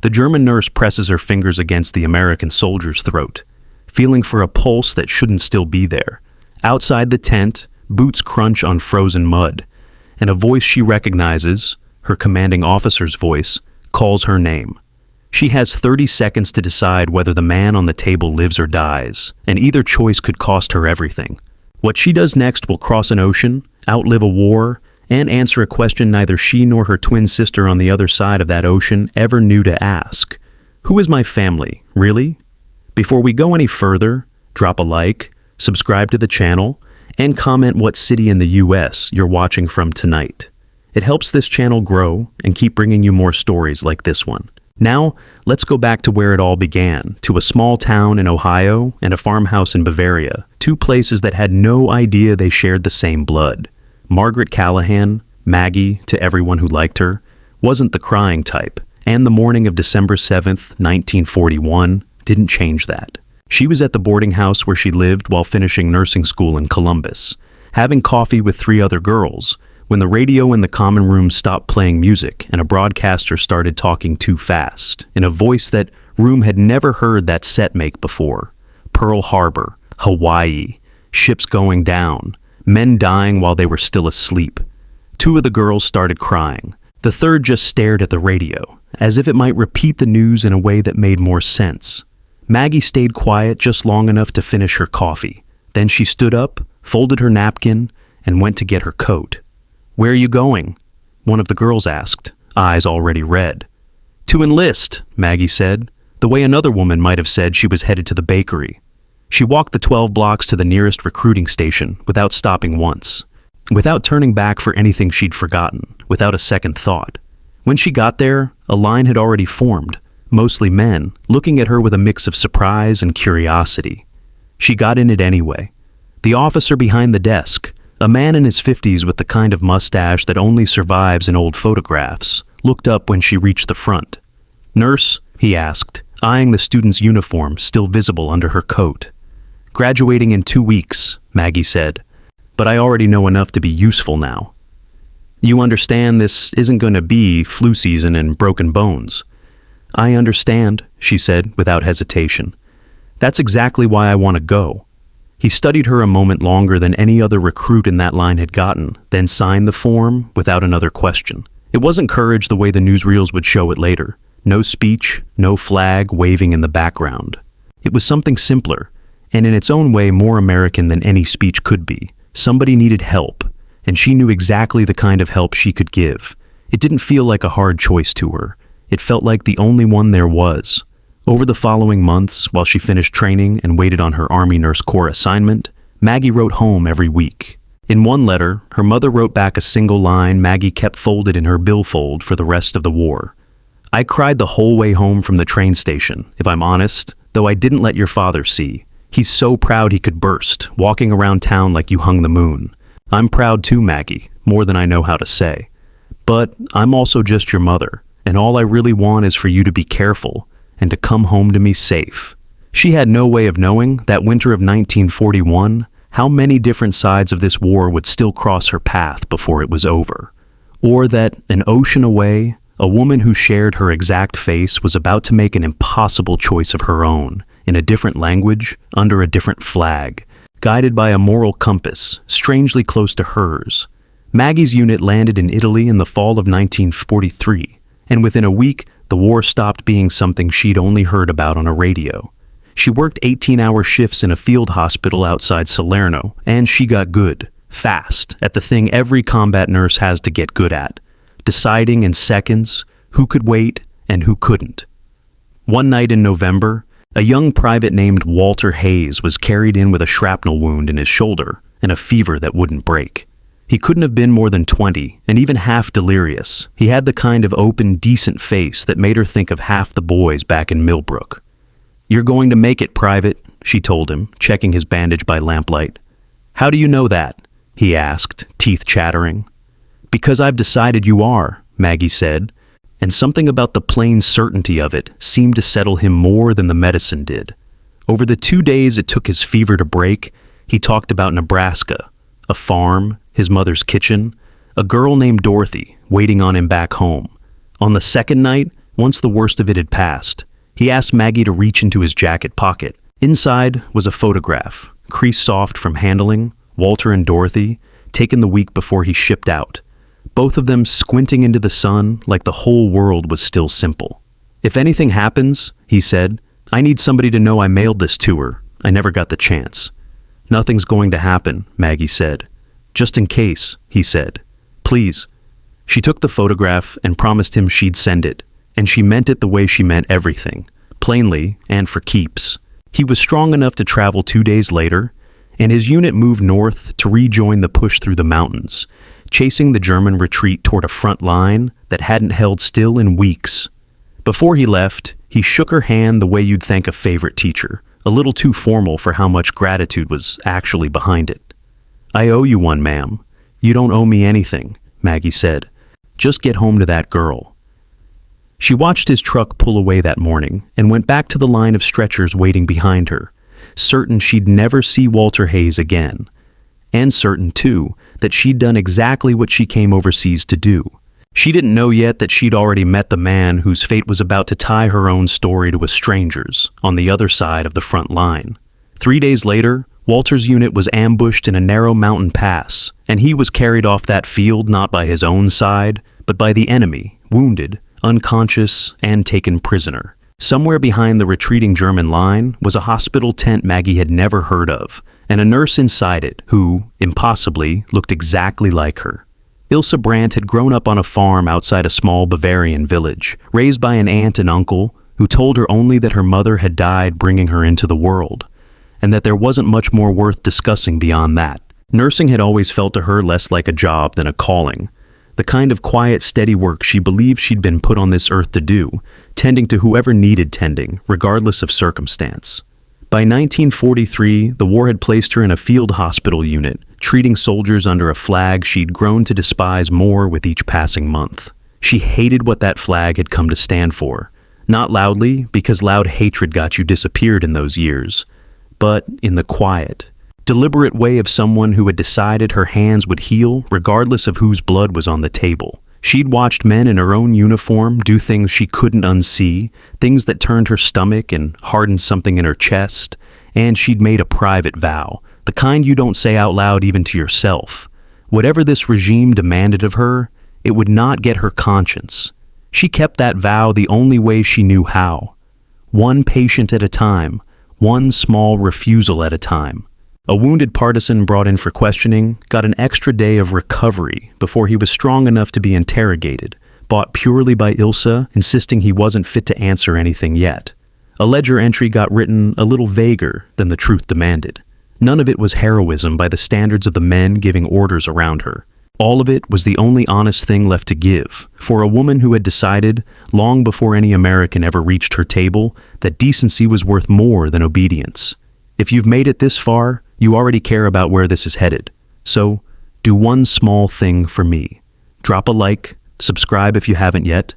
The German nurse presses her fingers against the American soldier's throat, feeling for a pulse that shouldn't still be there. Outside the tent, boots crunch on frozen mud, and a voice she recognizes, her commanding officer's voice, calls her name. She has 30 seconds to decide whether the man on the table lives or dies, and either choice could cost her everything. What she does next will cross an ocean, outlive a war, and answer a question neither she nor her twin sister on the other side of that ocean ever knew to ask. Who is my family, really? Before we go any further, drop a like, subscribe to the channel, and comment what city in the US you're watching from tonight. It helps this channel grow and keep bringing you more stories like this one. Now, let's go back to where it all began, to a small town in Ohio and a farmhouse in Bavaria, two places that had no idea they shared the same blood. Margaret Callahan, Maggie to everyone who liked her, wasn't the crying type, and the morning of December 7th, 1941, didn't change that. She was at the boarding house where she lived while finishing nursing school in Columbus, having coffee with 3 other girls, when the radio in the common room stopped playing music and a broadcaster started talking too fast, in a voice that room had never heard that set make before. Pearl Harbor, Hawaii, ships going down, men dying while they were still asleep. 2 of the girls started crying. The third just stared at the radio, as if it might repeat the news in a way that made more sense. Maggie stayed quiet just long enough to finish her coffee. Then she stood up, folded her napkin, and went to get her coat. "Where are you going?" one of the girls asked, eyes already red. "To enlist," Maggie said, the way another woman might have said she was headed to the bakery. She walked the 12 blocks to the nearest recruiting station without stopping once, without turning back for anything she'd forgotten, without a second thought. When she got there, a line had already formed, mostly men, looking at her with a mix of surprise and curiosity. She got in it anyway. The officer behind the desk, a man in his 50s with the kind of mustache that only survives in old photographs, looked up when she reached the front. "Nurse?" he asked, eyeing the student's uniform still visible under her coat. "Graduating in 2 weeks," Maggie said, "but I already know enough to be useful now." "You understand this isn't going to be flu season and broken bones." "I understand," she said without hesitation. "That's exactly why I want to go." He studied her a moment longer than any other recruit in that line had gotten, then signed the form without another question. It wasn't courage the way the newsreels would show it later. No speech, no flag waving in the background. It was something simpler, and in its own way more American than any speech could be. Somebody needed help, and she knew exactly the kind of help she could give. It didn't feel like a hard choice to her. It felt like the only one there was. Over the following months, while she finished training and waited on her Army Nurse Corps assignment, Maggie wrote home every week. In one letter, her mother wrote back a single line Maggie kept folded in her billfold for the rest of the war. "I cried the whole way home from the train station, if I'm honest, though I didn't let your father see. He's so proud he could burst, walking around town like you hung the moon. I'm proud too, Maggie, more than I know how to say. But I'm also just your mother, and all I really want is for you to be careful and to come home to me safe." She had no way of knowing, that winter of 1941, how many different sides of this war would still cross her path before it was over. Or that, an ocean away, a woman who shared her exact face was about to make an impossible choice of her own, in a different language, under a different flag, guided by a moral compass, strangely close to hers. Maggie's unit landed in Italy in the fall of 1943, and within a week, the war stopped being something she'd only heard about on a radio. She worked 18-hour shifts in a field hospital outside Salerno, and she got good, fast, at the thing every combat nurse has to get good at, deciding in seconds who could wait and who couldn't. One night in November, a young private named Walter Hayes was carried in with a shrapnel wound in his shoulder and a fever that wouldn't break. He couldn't have been more than 20, and even half delirious. He had the kind of open, decent face that made her think of half the boys back in Millbrook. "You're going to make it, Private," she told him, checking his bandage by lamplight. "How do you know that?" he asked, teeth chattering. "Because I've decided you are," Maggie said, and something about the plain certainty of it seemed to settle him more than the medicine did. Over the 2 days it took his fever to break, he talked about Nebraska, a farm, his mother's kitchen, a girl named Dorothy waiting on him back home. On the second night, once the worst of it had passed. He asked Maggie to reach into his jacket pocket. Inside was a photograph, crease-soft from handling, Walter and Dorothy, taken the week before he shipped out. Both of them squinting into the sun like the whole world was still simple. "If anything happens," he said, "I need somebody to know I mailed this to her. I never got the chance." "Nothing's going to happen," Maggie said. "Just in case," he said. "Please." She took the photograph and promised him she'd send it, and she meant it the way she meant everything, plainly and for keeps. He was strong enough to travel 2 days later, and his unit moved north to rejoin the push through the mountains, chasing the German retreat toward a front line that hadn't held still in weeks. Before he left, he shook her hand the way you'd thank a favorite teacher, a little too formal for how much gratitude was actually behind it. "I owe you one, ma'am." "You don't owe me anything," Maggie said. "Just get home to that girl." She watched his truck pull away that morning and went back to the line of stretchers waiting behind her, certain she'd never see Walter Hayes again, and certain, too, that she'd done exactly what she came overseas to do. She didn't know yet that she'd already met the man whose fate was about to tie her own story to a stranger's on the other side of the front line. 3 days later, Walter's unit was ambushed in a narrow mountain pass, and he was carried off that field not by his own side, but by the enemy, wounded, unconscious, and taken prisoner. Somewhere behind the retreating German line was a hospital tent Maggie had never heard of, and a nurse inside it who, impossibly, looked exactly like her. Ilse Brandt had grown up on a farm outside a small Bavarian village, raised by an aunt and uncle who told her only that her mother had died bringing her into the world, and that there wasn't much more worth discussing beyond that. Nursing had always felt to her less like a job than a calling, the kind of quiet, steady work she believed she'd been put on this earth to do, tending to whoever needed tending, regardless of circumstance. By 1943, the war had placed her in a field hospital unit, treating soldiers under a flag she'd grown to despise more with each passing month. She hated what that flag had come to stand for. Not loudly, because loud hatred got you disappeared in those years, but in the quiet, deliberate way of someone who had decided her hands would heal regardless of whose blood was on the table. She'd watched men in her own uniform do things she couldn't unsee, things that turned her stomach and hardened something in her chest, and she'd made a private vow, the kind you don't say out loud even to yourself. Whatever this regime demanded of her, it would not get her conscience. She kept that vow the only way she knew how. One patient at a time, one small refusal at a time. A wounded partisan brought in for questioning got an extra day of recovery before he was strong enough to be interrogated, bought purely by Ilse, insisting he wasn't fit to answer anything yet. A ledger entry got written a little vaguer than the truth demanded. None of it was heroism by the standards of the men giving orders around her. All of it was the only honest thing left to give, for a woman who had decided, long before any American ever reached her table, that decency was worth more than obedience. If you've made it this far, you already care about where this is headed. So, do one small thing for me. Drop a like, subscribe if you haven't yet,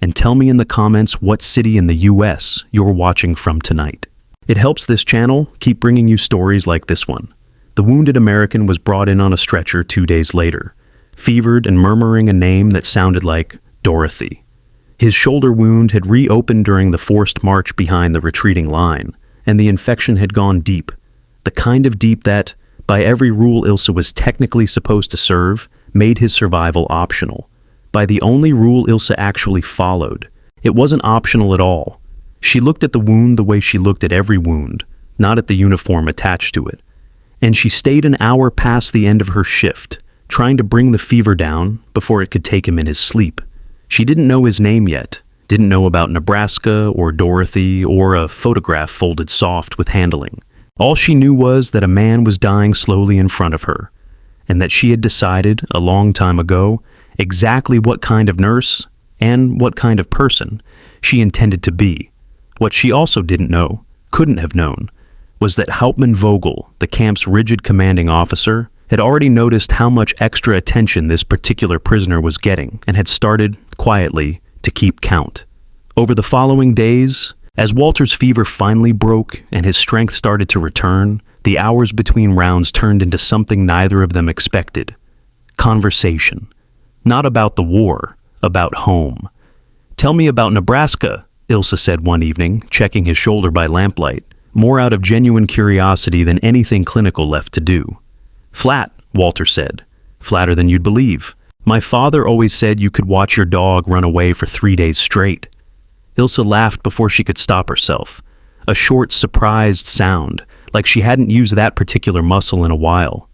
and tell me in the comments what city in the US you're watching from tonight. It helps this channel keep bringing you stories like this one. The wounded American was brought in on a stretcher 2 days later, fevered and murmuring a name that sounded like Dorothy. His shoulder wound had reopened during the forced march behind the retreating line, and the infection had gone deep. The kind of deep that, by every rule Ilse was technically supposed to serve, made his survival optional. By the only rule Ilse actually followed, it wasn't optional at all. She looked at the wound the way she looked at every wound, not at the uniform attached to it. And she stayed an hour past the end of her shift, trying to bring the fever down before it could take him in his sleep. She didn't know his name yet, didn't know about Nebraska or Dorothy or a photograph folded soft with handling. All she knew was that a man was dying slowly in front of her, and that she had decided, a long time ago, exactly what kind of nurse and what kind of person she intended to be. What she also didn't know, couldn't have known, was that Hauptmann Vogel, the camp's rigid commanding officer, had already noticed how much extra attention this particular prisoner was getting and had started, quietly, to keep count. Over the following days, as Walter's fever finally broke and his strength started to return, the hours between rounds turned into something neither of them expected. Conversation. Not about the war, about home. "Tell me about Nebraska," Ilse said one evening, checking his shoulder by lamplight, more out of genuine curiosity than anything clinical left to do. "Flat," Walter said. "Flatter than you'd believe. My father always said you could watch your dog run away for 3 days straight." Ilse laughed before she could stop herself. A short, surprised sound, like she hadn't used that particular muscle in a while.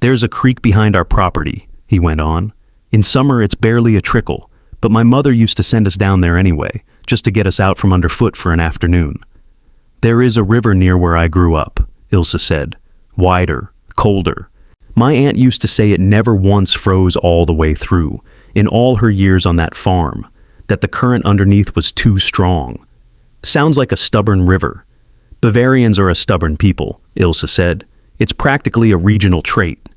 "There's a creek behind our property," he went on. "In summer it's barely a trickle, but my mother used to send us down there anyway, just to get us out from underfoot for an afternoon." "There is a river near where I grew up," Ilse said. "Wider, colder. My aunt used to say it never once froze all the way through, in all her years on that farm, that the current underneath was too strong. Sounds like a stubborn river. Bavarians are a stubborn people," Ilse said. "It's practically a regional trait.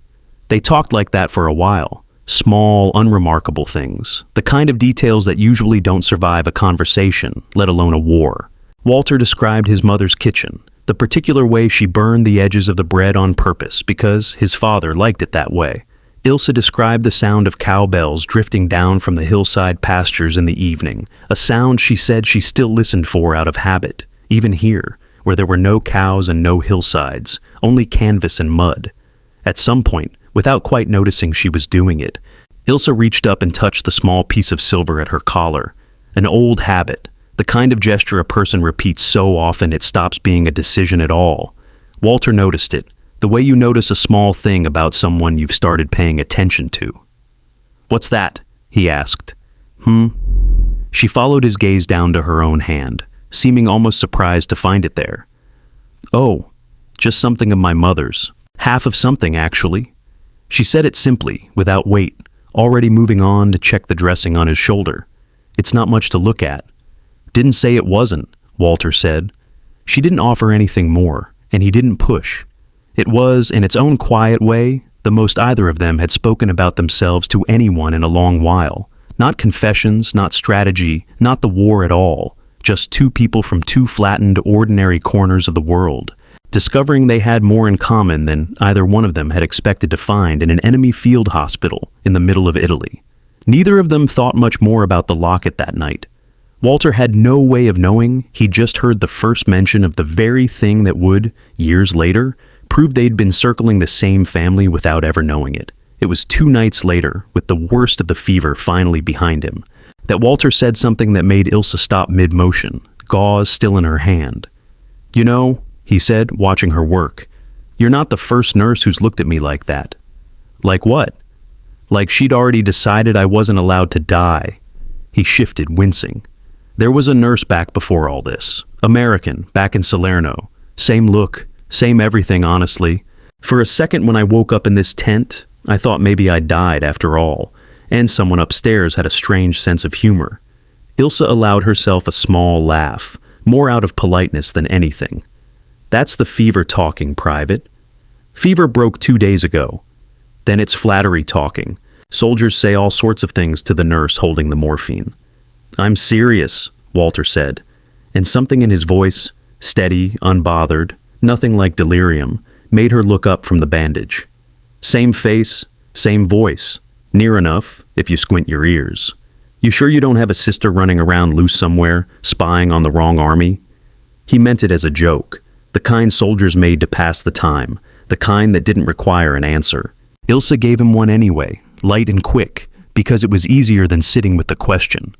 They talked like that for a while. Small, unremarkable things, the kind of details that usually don't survive a conversation, let alone a war." Walter described his mother's kitchen, the particular way she burned the edges of the bread on purpose because his father liked it that way. Ilse described the sound of cowbells drifting down from the hillside pastures in the evening, a sound she said she still listened for out of habit, even here, where there were no cows and no hillsides, only canvas and mud. At some point, without quite noticing she was doing it, Ilse reached up and touched the small piece of silver at her collar. An old habit, the kind of gesture a person repeats so often it stops being a decision at all. Walter noticed it, the way you notice a small thing about someone you've started paying attention to. "What's that?" he asked. She followed his gaze down to her own hand, seeming almost surprised to find it there. "Oh, just something of my mother's. Half of something, actually." She said it simply, without weight, already moving on to check the dressing on his shoulder. "It's not much to look at." "Didn't say it wasn't," Walter said. She didn't offer anything more, and he didn't push. It was, in its own quiet way, the most either of them had spoken about themselves to anyone in a long while. Not confessions, not strategy, not the war at all. Just two people from two flattened, ordinary corners of the world, discovering they had more in common than either one of them had expected to find in an enemy field hospital in the middle of Italy. Neither of them thought much more about the locket that night. Walter had no way of knowing. He'd just heard the first mention of the very thing that would, years later, prove they'd been circling the same family without ever knowing it. It was 2 nights later, with the worst of the fever finally behind him, that Walter said something that made Ilse stop mid-motion, gauze still in her hand. "You know," he said, watching her work, "you're not the first nurse who's looked at me like that." "Like what?" "Like she'd already decided I wasn't allowed to die." He shifted, wincing. "There was a nurse back before all this. American, back in Salerno. Same look, same everything, honestly. For a second when I woke up in this tent, I thought maybe I died after all, and someone upstairs had a strange sense of humor." Ilse allowed herself a small laugh, more out of politeness than anything. "That's the fever talking, Private. Fever broke 2 days ago. Then it's flattery talking. Soldiers say all sorts of things to the nurse holding the morphine." "I'm serious," Walter said, and something in his voice, steady, unbothered, nothing like delirium, made her look up from the bandage. "Same face, same voice. Near enough, if you squint your ears. You sure you don't have a sister running around loose somewhere, spying on the wrong army?" He meant it as a joke, the kind soldiers made to pass the time, the kind that didn't require an answer. Ilse gave him one anyway, light and quick, because it was easier than sitting with the question.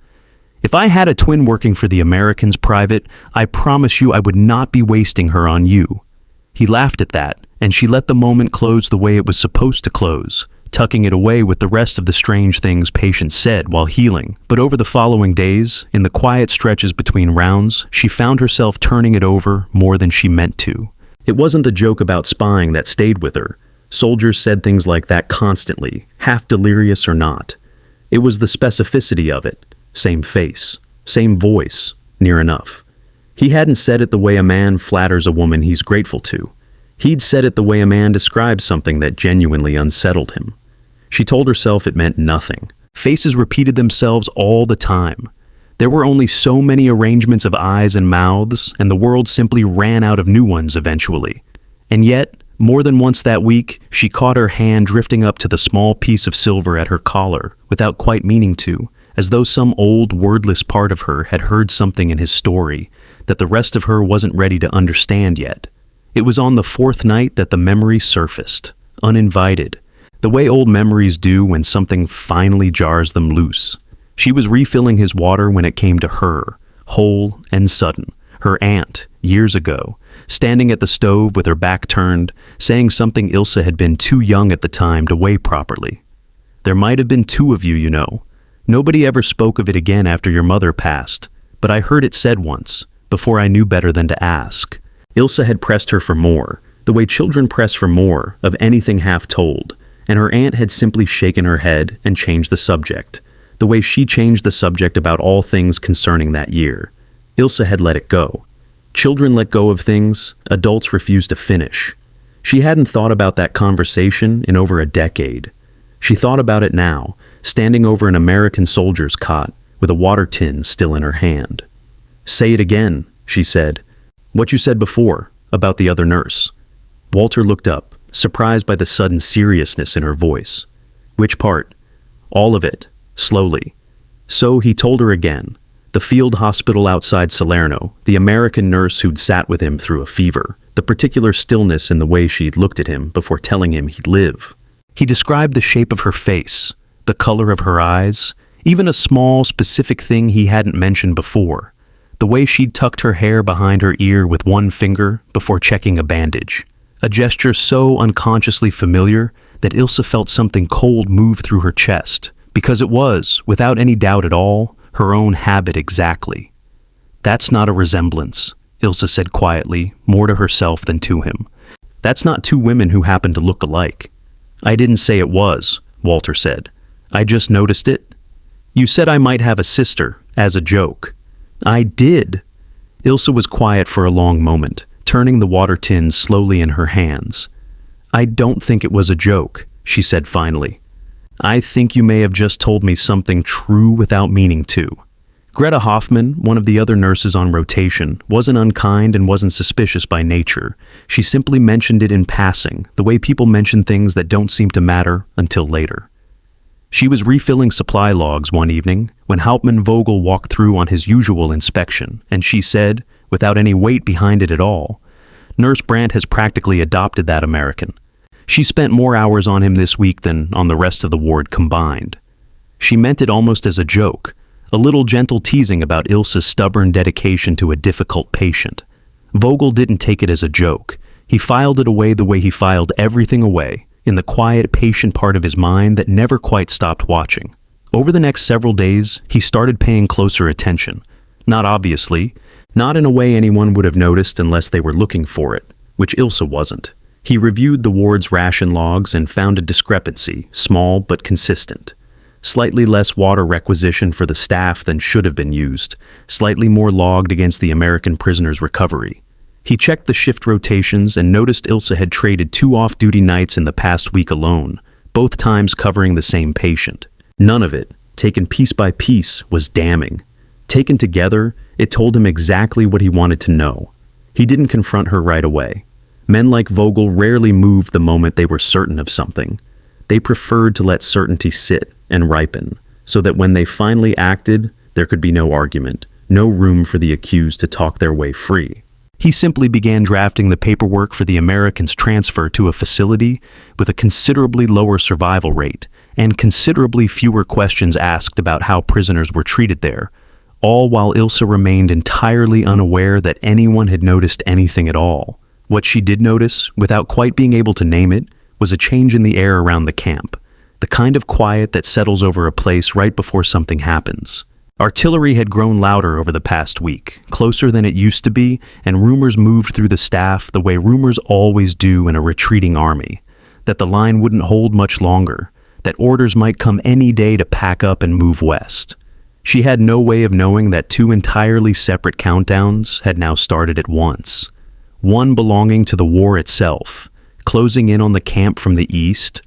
"If I had a twin working for the Americans, Private, I promise you I would not be wasting her on you." He laughed at that, and she let the moment close the way it was supposed to close, tucking it away with the rest of the strange things patients said while healing. But over the following days, in the quiet stretches between rounds, she found herself turning it over more than she meant to. It wasn't the joke about spying that stayed with her. Soldiers said things like that constantly, half delirious or not. It was the specificity of it. Same face, same voice, near enough. He hadn't said it the way a man flatters a woman he's grateful to. He'd said it the way a man describes something that genuinely unsettled him. She told herself it meant nothing. Faces repeated themselves all the time. There were only so many arrangements of eyes and mouths, and the world simply ran out of new ones eventually. And yet, more than once that week, she caught her hand drifting up to the small piece of silver at her collar, without quite meaning to, as though some old, wordless part of her had heard something in his story that the rest of her wasn't ready to understand yet. It was on the fourth night that the memory surfaced, uninvited, the way old memories do when something finally jars them loose. She was refilling his water when it came to her, whole and sudden, her aunt, years ago, standing at the stove with her back turned, saying something Ilse had been too young at the time to weigh properly. "There might have been two of you, you know. Nobody ever spoke of it again after your mother passed, but I heard it said once, before I knew better than to ask." Ilse had pressed her for more, the way children press for more of anything half told, and her aunt had simply shaken her head and changed the subject, the way she changed the subject about all things concerning that year. Ilse had let it go. Children let go of things, adults refuse to finish. She hadn't thought about that conversation in over a decade. She thought about it now, standing over an American soldier's cot, with a water tin still in her hand. "Say it again," she said. "What you said before, about the other nurse." Walter looked up, surprised by the sudden seriousness in her voice. "Which part?" "All of it, slowly." So he told her again. The field hospital outside Salerno, the American nurse who'd sat with him through a fever, the particular stillness in the way she'd looked at him before telling him he'd live. He described the shape of her face, the color of her eyes, even a small, specific thing he hadn't mentioned before, the way she'd tucked her hair behind her ear with one finger before checking a bandage, a gesture so unconsciously familiar that Ilse felt something cold move through her chest, because it was, without any doubt at all, her own habit exactly. "That's not a resemblance," Ilse said quietly, more to herself than to him. "That's not two women who happen to look alike." "I didn't say it was," Walter said. "I just noticed it." "You said I might have a sister, as a joke." "I did." Ilse was quiet for a long moment, turning the water tin slowly in her hands. "I don't think it was a joke," she said finally. "I think you may have just told me something true without meaning to." Greta Hoffman, one of the other nurses on rotation, wasn't unkind and wasn't suspicious by nature. She simply mentioned it in passing, the way people mention things that don't seem to matter until later. She was refilling supply logs one evening when Hauptmann Vogel walked through on his usual inspection, and she said, without any weight behind it at all, "Nurse Brandt has practically adopted that American. She spent more hours on him this week than on the rest of the ward combined." She meant it almost as a joke, a little gentle teasing about Ilse's stubborn dedication to a difficult patient. Vogel didn't take it as a joke. He filed it away the way he filed everything away, in the quiet, patient part of his mind that never quite stopped watching. Over the next several days, he started paying closer attention. Not obviously, not in a way anyone would have noticed unless they were looking for it, which Ilse wasn't. He reviewed the ward's ration logs and found a discrepancy, small but consistent. Slightly less water requisition for the staff than should have been used, slightly more logged against the American prisoner's recovery. He checked the shift rotations and noticed Ilse had traded 2 off-duty nights in the past week alone, both times covering the same patient. None of it, taken piece by piece, was damning. Taken together, it told him exactly what he wanted to know. He didn't confront her right away. Men like Vogel rarely moved the moment they were certain of something. They preferred to let certainty sit and ripen, so that when they finally acted, there could be no argument, no room for the accused to talk their way free. He simply began drafting the paperwork for the American's transfer to a facility with a considerably lower survival rate and considerably fewer questions asked about how prisoners were treated there, all while Ilse remained entirely unaware that anyone had noticed anything at all. What she did notice, without quite being able to name it, was a change in the air around the camp, the kind of quiet that settles over a place right before something happens. Artillery had grown louder over the past week, closer than it used to be, and rumors moved through the staff the way rumors always do in a retreating army, that the line wouldn't hold much longer, that orders might come any day to pack up and move west. She had no way of knowing that 2 entirely separate countdowns had now started at once. One belonging to the war itself, closing in on the camp from the east,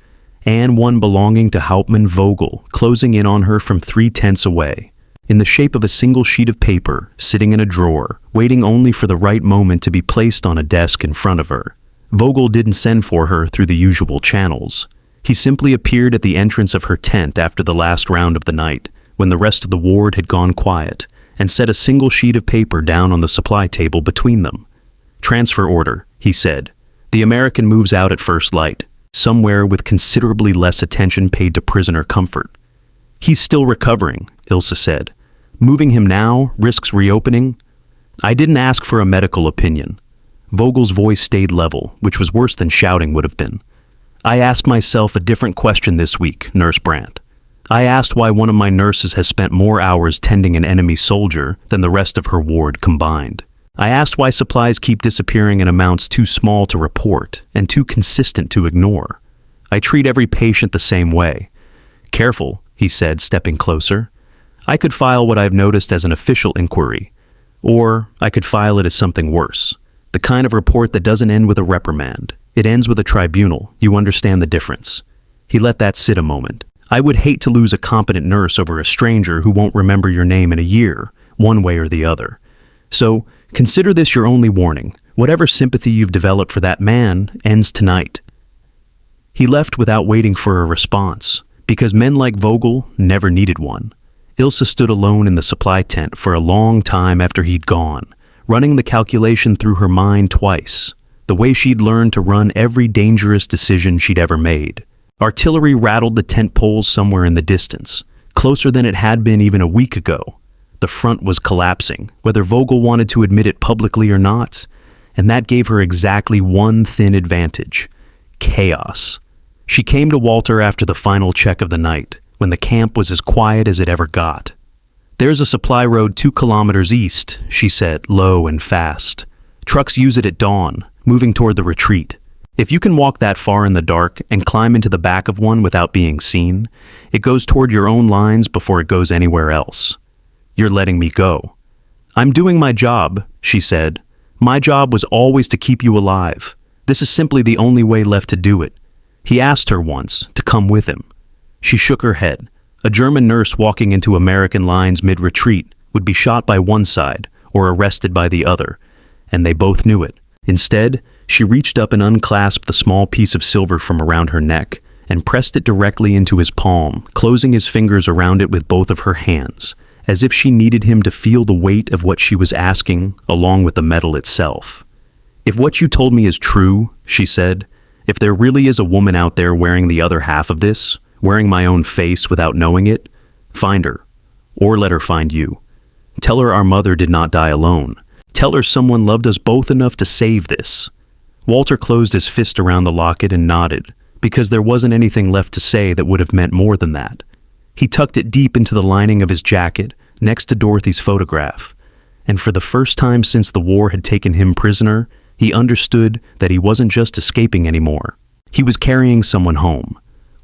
and one belonging to Hauptmann Vogel, closing in on her from 3 tents away, in the shape of a single sheet of paper, sitting in a drawer, waiting only for the right moment to be placed on a desk in front of her. Vogel didn't send for her through the usual channels. He simply appeared at the entrance of her tent after the last round of the night, when the rest of the ward had gone quiet, and set a single sheet of paper down on the supply table between them. "Transfer order," he said. "The American moves out at first light, somewhere with considerably less attention paid to prisoner comfort." "He's still recovering," Ilse said. "Moving him now risks reopening." "I didn't ask for a medical opinion." Vogel's voice stayed level, which was worse than shouting would have been. "I asked myself a different question this week, Nurse Brandt. I asked why one of my nurses has spent more hours tending an enemy soldier than the rest of her ward combined. I asked why supplies keep disappearing in amounts too small to report and too consistent to ignore. I treat every patient the same way." "Careful," he said, stepping closer. "I could file what I've noticed as an official inquiry, or I could file it as something worse. The kind of report that doesn't end with a reprimand. It ends with a tribunal. You understand the difference." He let that sit a moment. "I would hate to lose a competent nurse over a stranger who won't remember your name in a year, one way or the other. So, consider this your only warning. Whatever sympathy you've developed for that man ends tonight." He left without waiting for a response, because men like Vogel never needed one. Ilse stood alone in the supply tent for a long time after he'd gone, running the calculation through her mind twice, the way she'd learned to run every dangerous decision she'd ever made. Artillery rattled the tent poles somewhere in the distance, closer than it had been even a week ago. The front was collapsing, whether Vogel wanted to admit it publicly or not, and that gave her exactly one thin advantage: chaos. She came to Walter after the final check of the night, when the camp was as quiet as it ever got. "There's a supply road 2 kilometers east," she said, low and fast. "Trucks use it at dawn, moving toward the retreat. If you can walk that far in the dark and climb into the back of one without being seen, it goes toward your own lines before it goes anywhere else." "You're letting me go." "I'm doing my job," she said. "My job was always to keep you alive. This is simply the only way left to do it." He asked her once to come with him. She shook her head. A German nurse walking into American lines mid-retreat would be shot by one side or arrested by the other, and they both knew it. Instead, she reached up and unclasped the small piece of silver from around her neck and pressed it directly into his palm, closing his fingers around it with both of her hands, as if she needed him to feel the weight of what she was asking along with the metal itself. "If what you told me is true," she said, "if there really is a woman out there wearing the other half of this, wearing my own face without knowing it, find her, or let her find you. Tell her our mother did not die alone. Tell her someone loved us both enough to save this." Walter closed his fist around the locket and nodded, because there wasn't anything left to say that would have meant more than that. He tucked it deep into the lining of his jacket, next to Dorothy's photograph, and for the first time since the war had taken him prisoner, he understood that he wasn't just escaping anymore. He was carrying someone home.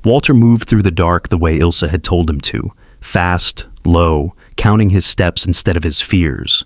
Walter moved through the dark the way Ilse had told him to, fast, low, counting his steps instead of his fears.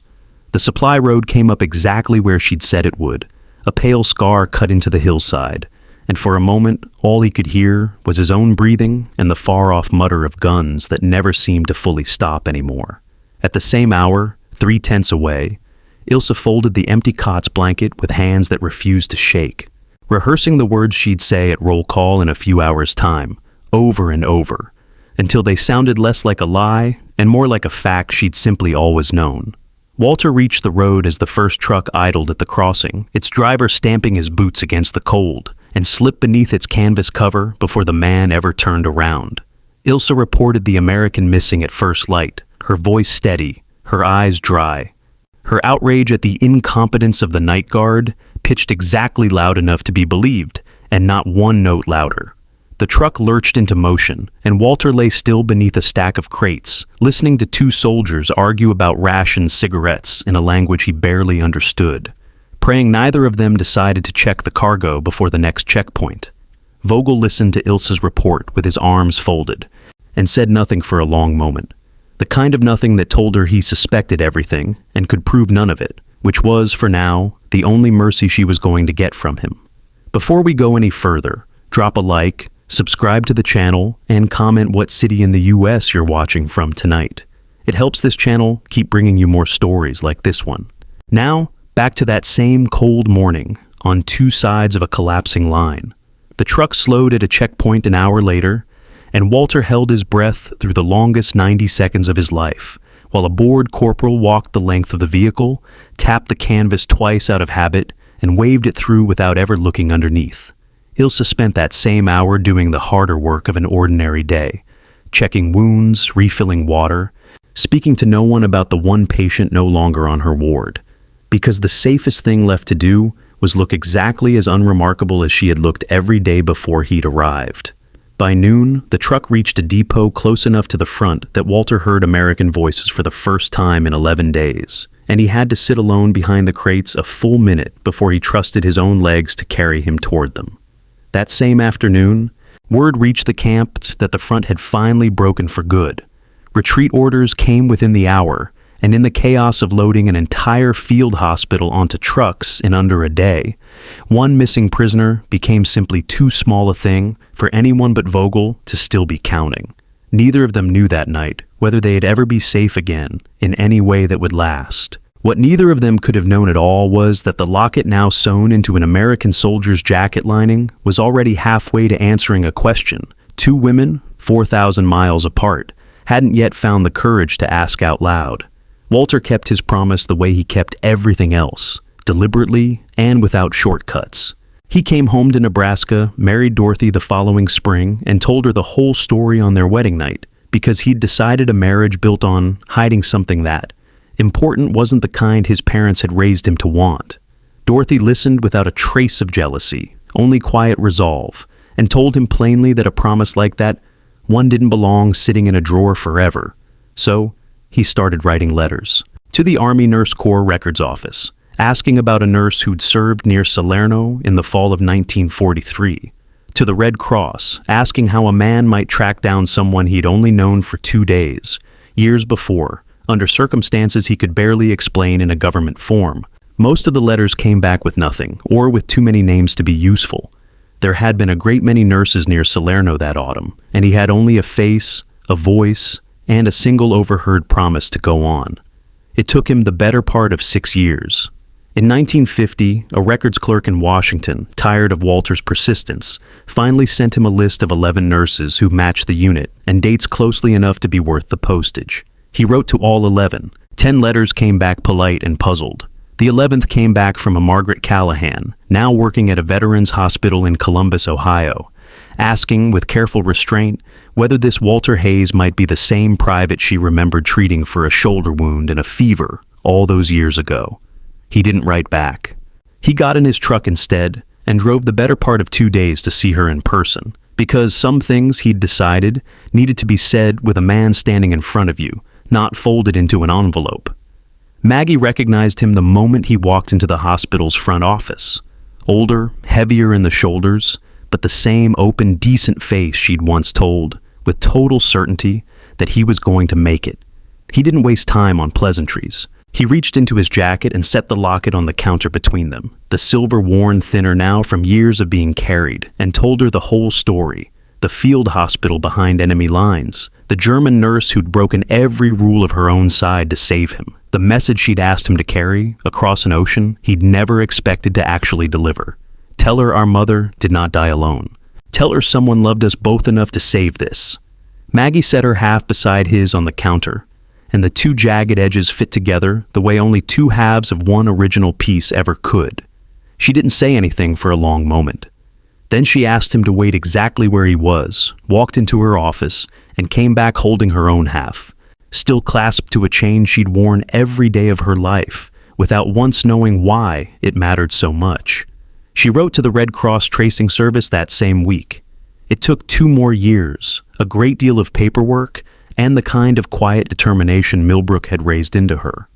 The supply road came up exactly where she'd said it would, a pale scar cut into the hillside, and for a moment all he could hear was his own breathing and the far-off mutter of guns that never seemed to fully stop anymore. At the same hour, 3 tents away, Ilse folded the empty cot's blanket with hands that refused to shake, rehearsing the words she'd say at roll call in a few hours' time, over and over, until they sounded less like a lie and more like a fact she'd simply always known. Walter reached the road as the first truck idled at the crossing, its driver stamping his boots against the cold, and slipped beneath its canvas cover before the man ever turned around. Ilse reported the American missing at first light, her voice steady, her eyes dry. Her outrage at the incompetence of the night guard pitched exactly loud enough to be believed, and not one note louder. The truck lurched into motion, and Walter lay still beneath a stack of crates, listening to 2 soldiers argue about ration cigarettes in a language he barely understood, praying neither of them decided to check the cargo before the next checkpoint. Vogel listened to Ilse's report with his arms folded, and said nothing for a long moment. The kind of nothing that told her he suspected everything and could prove none of it, which was, for now, the only mercy she was going to get from him. Before we go any further, drop a like, subscribe to the channel, and comment what city in the US you're watching from tonight. It helps this channel keep bringing you more stories like this one. Now, back to that same cold morning, on 2 sides of a collapsing line. The truck slowed at a checkpoint an hour later, and Walter held his breath through the longest 90 seconds of his life, while a bored corporal walked the length of the vehicle, tapped the canvas twice out of habit, and waved it through without ever looking underneath. Ilse spent that same hour doing the harder work of an ordinary day, checking wounds, refilling water, speaking to no one about the one patient no longer on her ward, because the safest thing left to do was look exactly as unremarkable as she had looked every day before he'd arrived. By noon, the truck reached a depot close enough to the front that Walter heard American voices for the first time in 11 days, and he had to sit alone behind the crates a full minute before he trusted his own legs to carry him toward them. That same afternoon, word reached the camp that the front had finally broken for good. Retreat orders came within the hour, and in the chaos of loading an entire field hospital onto trucks in under a day, one missing prisoner became simply too small a thing for anyone but Vogel to still be counting. Neither of them knew that night whether they'd ever be safe again in any way that would last. What neither of them could have known at all was that the locket now sewn into an American soldier's jacket lining was already halfway to answering a question two women, 4,000 miles apart, hadn't yet found the courage to ask out loud. Walter kept his promise the way he kept everything else, deliberately and without shortcuts. He came home to Nebraska, married Dorothy the following spring, and told her the whole story on their wedding night, because he'd decided a marriage built on hiding something that important wasn't the kind his parents had raised him to want. Dorothy listened without a trace of jealousy, only quiet resolve, and told him plainly that a promise like that one didn't belong sitting in a drawer forever. So he started writing letters to the Army Nurse Corps Records Office, asking about a nurse who'd served near Salerno in the fall of 1943, to the Red Cross, asking how a man might track down someone he'd only known for 2 days, years before, under circumstances he could barely explain in a government form. Most of the letters came back with nothing, or with too many names to be useful. There had been a great many nurses near Salerno that autumn, and he had only a face, a voice, and a single overheard promise to go on. It took him the better part of 6 years. In 1950, a records clerk in Washington, tired of Walter's persistence, finally sent him a list of 11 nurses who matched the unit and dates closely enough to be worth the postage. He wrote to all 11. 10 letters came back polite and puzzled. The 11th came back from a Margaret Callahan, now working at a veterans hospital in Columbus, Ohio, asking with careful restraint whether this Walter Hayes might be the same private she remembered treating for a shoulder wound and a fever all those years ago. He didn't write back. He got in his truck instead and drove the better part of 2 days to see her in person, because some things he'd decided needed to be said with a man standing in front of you, not folded into an envelope. Maggie recognized him the moment he walked into the hospital's front office. Older, heavier in the shoulders, but the same open, decent face she'd once told, with total certainty, that he was going to make it. He didn't waste time on pleasantries. He reached into his jacket and set the locket on the counter between them, the silver worn thinner now from years of being carried, and told her the whole story. The field hospital behind enemy lines, the German nurse who'd broken every rule of her own side to save him, the message she'd asked him to carry across an ocean he'd never expected to actually deliver. Tell her our mother did not die alone. Tell her someone loved us both enough to save this. Maggie set her half beside his on the counter, and the two jagged edges fit together the way only two halves of one original piece ever could. She didn't say anything for a long moment. Then she asked him to wait exactly where he was, walked into her office, and came back holding her own half, still clasped to a chain she'd worn every day of her life, without once knowing why it mattered so much. She wrote to the Red Cross tracing service that same week. It took 2 more years, a great deal of paperwork, and the kind of quiet determination Millbrook had raised into her.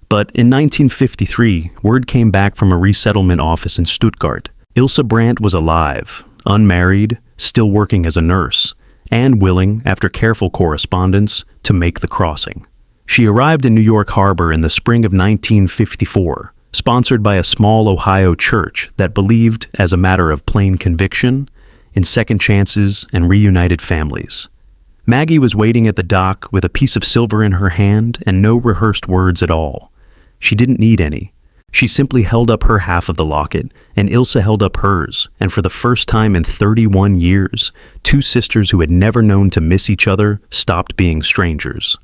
But in 1953, word came back from a resettlement office in Stuttgart. Ilse Brandt was alive, unmarried, still working as a nurse, and willing, after careful correspondence, to make the crossing. She arrived in New York Harbor in the spring of 1954, sponsored by a small Ohio church that believed, as a matter of plain conviction, in second chances and reunited families. Maggie was waiting at the dock with a piece of silver in her hand and no rehearsed words at all. She didn't need any. She simply held up her half of the locket, and Ilse held up hers, and for the first time in 31 years, two sisters who had never known to miss each other stopped being strangers.